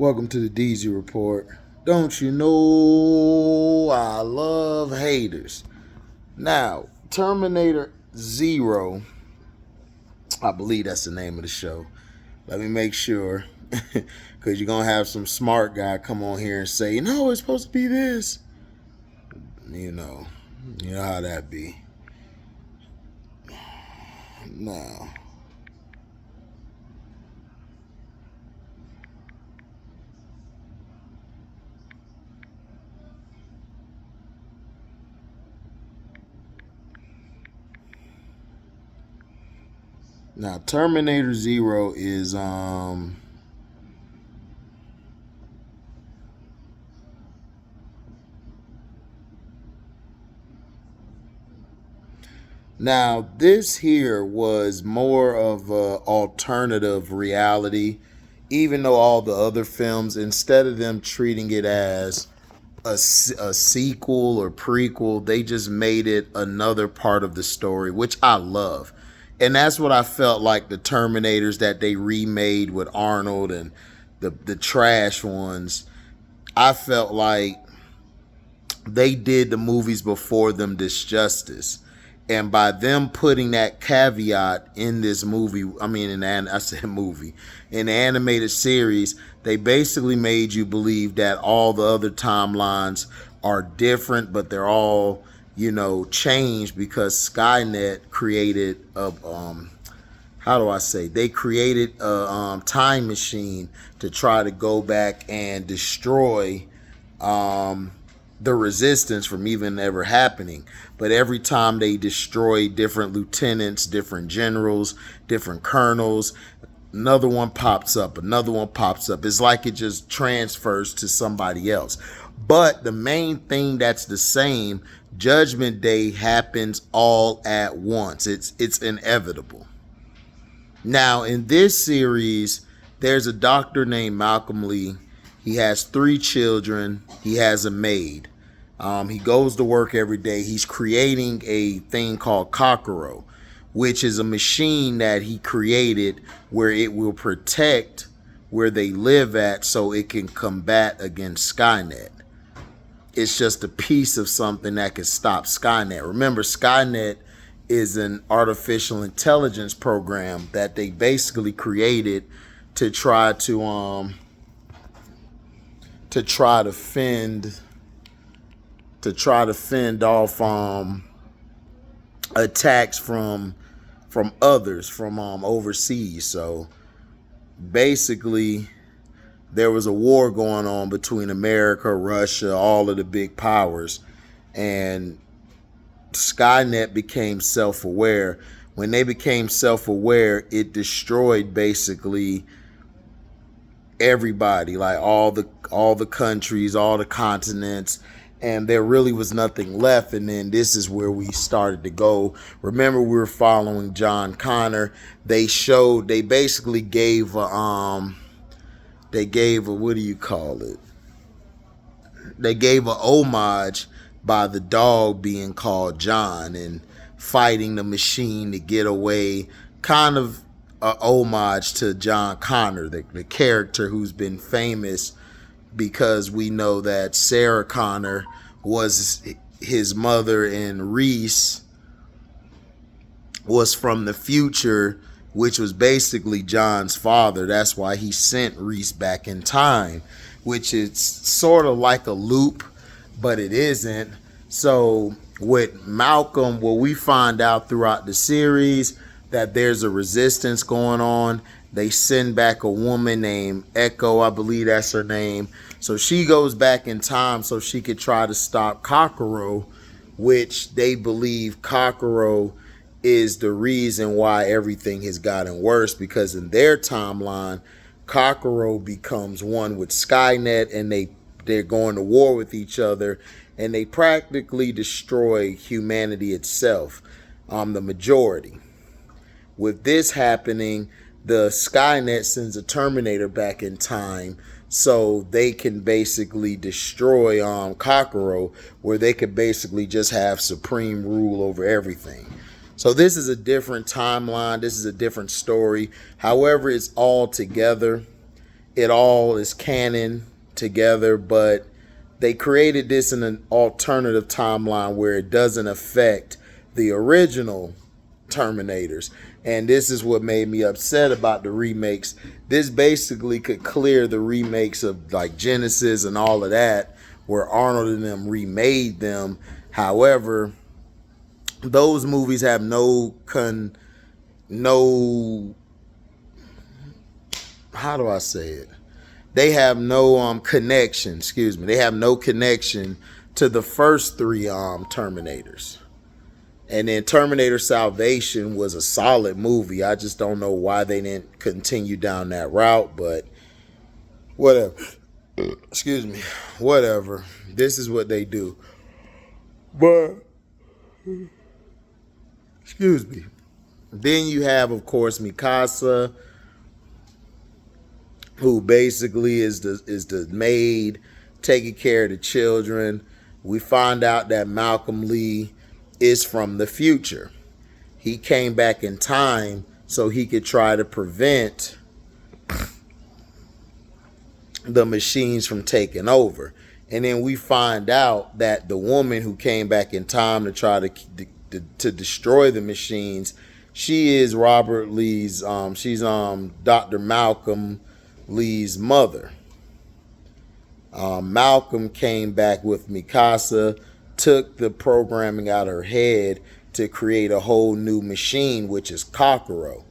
Welcome to the DZ Report. Don't you know I love haters? Now, Terminator Zero, I believe that's the name of the show. Let me make sure, because you're going to have some smart guy come on here and say, no, it's supposed to be this. You know how that be. Now, Terminator Zero is now this here was more of a alternative reality, even though all the other films, instead of them treating it as a sequel or prequel, they just made it another part of the story, which I love. And that's what I felt like the Terminators that they remade with Arnold and the trash ones. I felt like they did the movies before them disjustice. And by them putting that caveat in this movie, in the animated series, they basically made you believe that all the other timelines are different, but they're all changed because Skynet created they created a time machine to try to go back and destroy the resistance from even ever happening. But every time they destroy different lieutenants, different generals, different colonels, another one pops up. It's like it just transfers to somebody else. But the main thing that's the same, Judgment Day happens all at once. It's inevitable. Now, in this series, there's a doctor named Malcolm Lee. He has 3 children. He has a maid. He goes to work every day. He's creating a thing called Kokoro, which is a machine that he created where it will protect where they live at so it can combat against Skynet. It's just a piece of something that can stop Skynet. Remember, Skynet is an artificial intelligence program that they basically created to try to fend off attacks from others from overseas. So basically, there was a war going on between America, Russia, all of the big powers, and Skynet became self-aware. When they became self-aware, it destroyed basically everybody, like all the countries, all the continents, and there really was nothing left. And then this is where we started to go. Remember, we were following John Connor. They basically gave a what do you call it? They gave a homage by the dog being called John and fighting the machine to get away. Kind of a homage to John Connor, the character who's been famous because we know that Sarah Connor was his mother and Reese was from the future, which was basically John's father. That's why he sent Reese back in time, which is sort of like a loop, but it isn't. So with Malcolm, what we find out throughout the series, that there's a resistance going on. They send back a woman named Echo, I believe that's her name. So she goes back in time so she could try to stop Kokoro, which they believe Kokoro is the reason why everything has gotten worse, because in their timeline, Kokoro becomes one with Skynet and they're going to war with each other, and they practically destroy humanity itself, the majority. With this happening, the Skynet sends a Terminator back in time so they can basically destroy Kokoro, where they could basically just have supreme rule over everything. So this is a different timeline. This is a different story. However, it's all together. it all is canon together, but they created this in an alternative timeline where it doesn't affect the original Terminators. And this is what made me upset about the remakes. This basically could clear the remakes of like Genesis and all of that, where Arnold and them remade them. However, those movies have no how do I say it? They have no connection, excuse me. They have no connection to the first three Terminators. And then Terminator Salvation was a solid movie. I just don't know why they didn't continue down that route, but whatever. Excuse me. Whatever. This is what they do. But excuse me. Then you have, of course, Mikasa, who basically is the maid taking care of the children. We find out that Malcolm Lee is from the future. He came back in time so he could try to prevent the machines from taking over. And then we find out that the woman who came back in time to try to destroy the machines, she is Robert Lee's she's Dr. Malcolm Lee's mother. Malcolm came back with Mikasa, took the programming out of her head to create a whole new machine, which is Kokoro.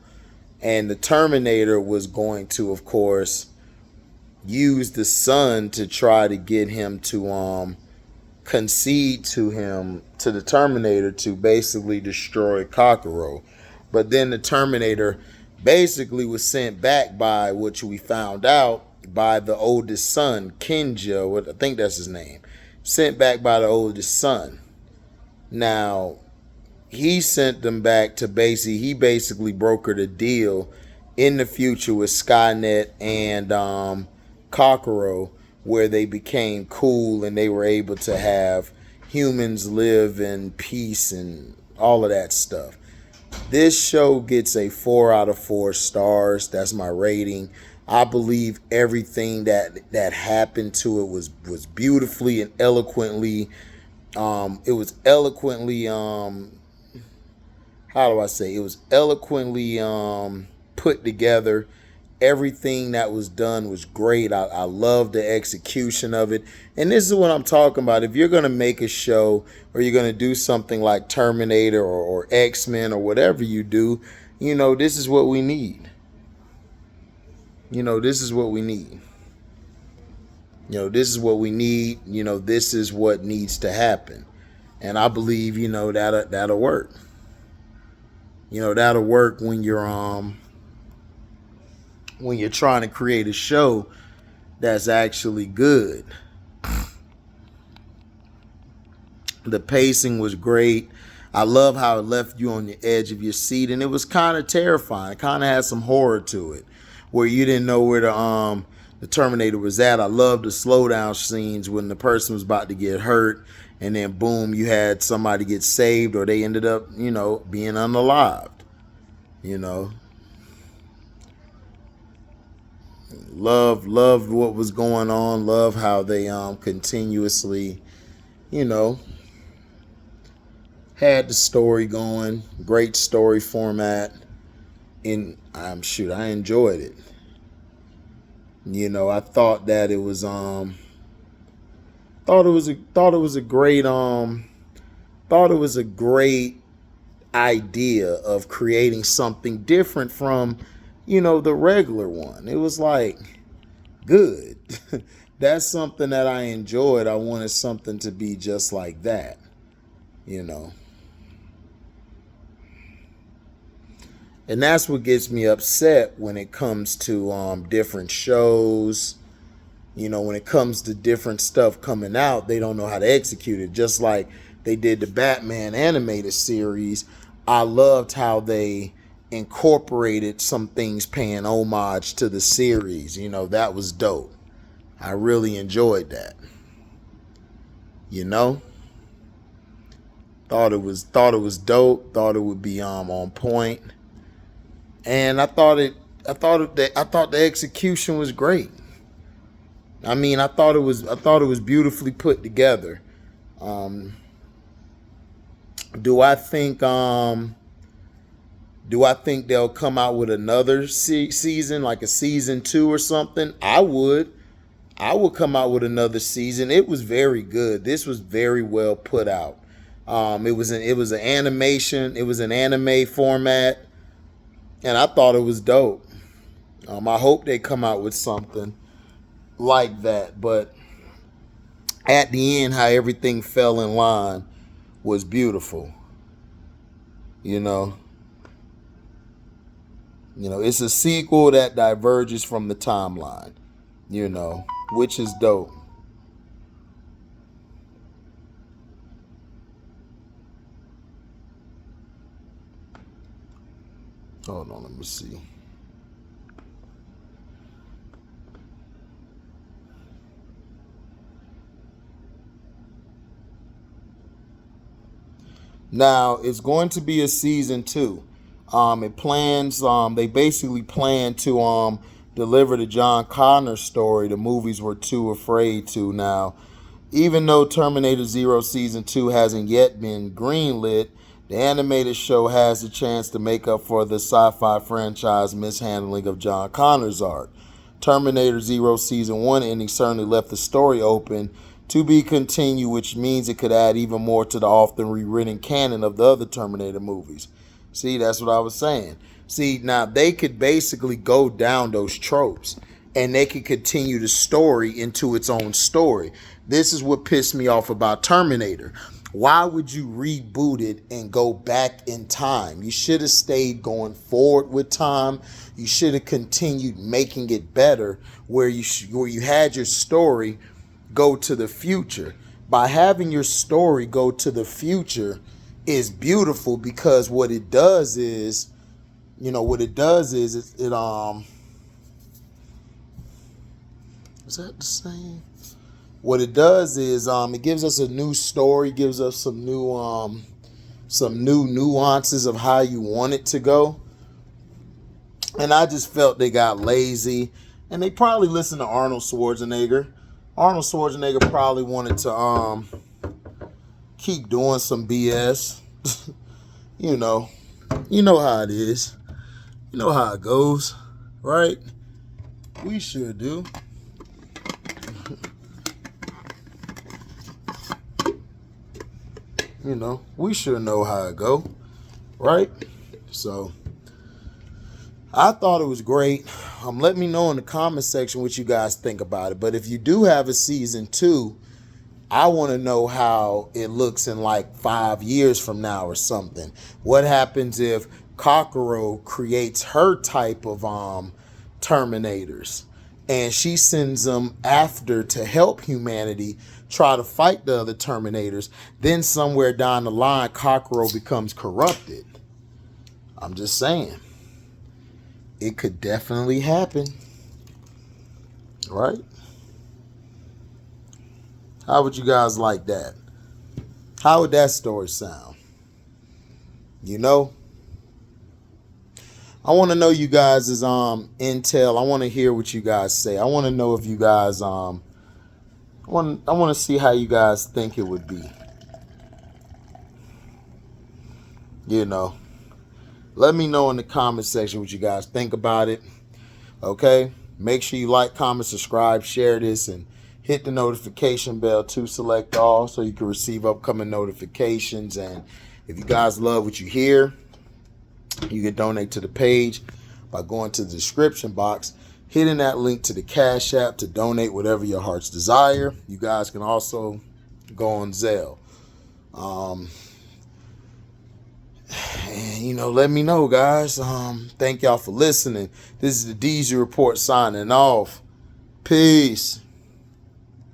And the Terminator was going to, of course, use the son to try to get him to concede to the Terminator to basically destroy Kokoro. But then the Terminator basically was sent back by, which we found out, by the oldest son, Kinja, I think that's his name. Sent back by the oldest son. Now, he sent them back to he basically brokered a deal in the future with Skynet and Kokoro, where they became cool and they were able to have humans live in peace and all of that stuff. This show gets a 4 out of 4 stars. That's my rating. I believe everything that happened to it was beautifully and eloquently. It was eloquently. How do I say? It was eloquently put together. Everything that was done was great. I love the execution of it. And this is what I'm talking about. If you're going to make a show or you're going to do something like Terminator or X-Men or whatever you do, this is what we need. This is what we need. This is what we need. This is what needs to happen. And I believe, that'll work. That'll work when you're trying to create a show that's actually good. The pacing was great. I love how it left you on the edge of your seat, and it was kind of terrifying. It kind of had some horror to it, where you didn't know where the Terminator was at. I love the slow down scenes when the person was about to get hurt, and then boom, you had somebody get saved, or they ended up, being unalived. Loved what was going on. Love how they continuously, had the story going. Great story format. And I enjoyed it. I thought that it was a great idea of creating something different from the regular one. It was like good. That's something that I enjoyed. I wanted something to be just like that, And that's what gets me upset when it comes to different shows. When it comes to different stuff coming out, they don't know how to execute it. Just like they did the Batman animated series. I loved how they incorporated some things paying homage to the series. That was dope. I really enjoyed that. Thought it was dope. Thought it would be on point. And I thought the execution was great. I mean, I thought it was beautifully put together. Um, do I think they'll come out with another season, like a season 2 or something? I would. I would come out with another season. It was very good. This was very well put out. It was an animation. It was an anime format, and I thought it was dope. I hope they come out with something like that. But at the end, how everything fell in line was beautiful. You know, it's a sequel that diverges from the timeline. Which is dope. Hold on, let me see. Now, it's going to be a season 2. They basically plan to deliver the John Connor story the movies were too afraid to. Now, even though Terminator Zero Season 2 hasn't yet been greenlit, the animated show has the chance to make up for the sci-fi franchise mishandling of John Connor's art. Terminator Zero Season 1 ending certainly left the story open to be continued, which means it could add even more to the often rewritten canon of the other Terminator movies. See, that's what I was saying. See, now they could basically go down those tropes and they could continue the story into its own story. This is what pissed me off about Terminator. Why would you reboot it and go back in time? You should have stayed going forward with time. You should have continued making it better where you had your story go to the future. By having your story go to the future is beautiful, because what it does is, is that the same? What it does is it gives us a new story, gives us some new nuances of how you want it to go. And I just felt they got lazy, and they probably listened to Arnold Schwarzenegger. Arnold Schwarzenegger probably wanted to keep doing some BS. You know how it is. You know how it goes, right? We sure do. We sure know how it go, right? So I thought it was great. Let me know in the comment section what you guys think about it. But if you do have a season 2, I want to know how it looks in like 5 years from now or something. What happens if Kokoro creates her type of Terminators, and she sends them after to help humanity try to fight the other Terminators? Then somewhere down the line, Kokoro becomes corrupted. I'm just saying. It could definitely happen. Right? How would you guys like that? How would that story sound? I want to know you guys' intel. I want to hear what you guys say. I want to know if you guys I want to see how you guys think it would be. Let me know in the comment section what you guys think about it. Okay? Make sure you like, comment, subscribe, share this, and hit the notification bell to select all so you can receive upcoming notifications. And if you guys love what you hear, you can donate to the page by going to the description box, hitting that link to the Cash App to donate whatever your heart's desire. You guys can also go on Zelle. And, let me know, guys. Thank y'all for listening. This is the DZ Report signing off. Peace.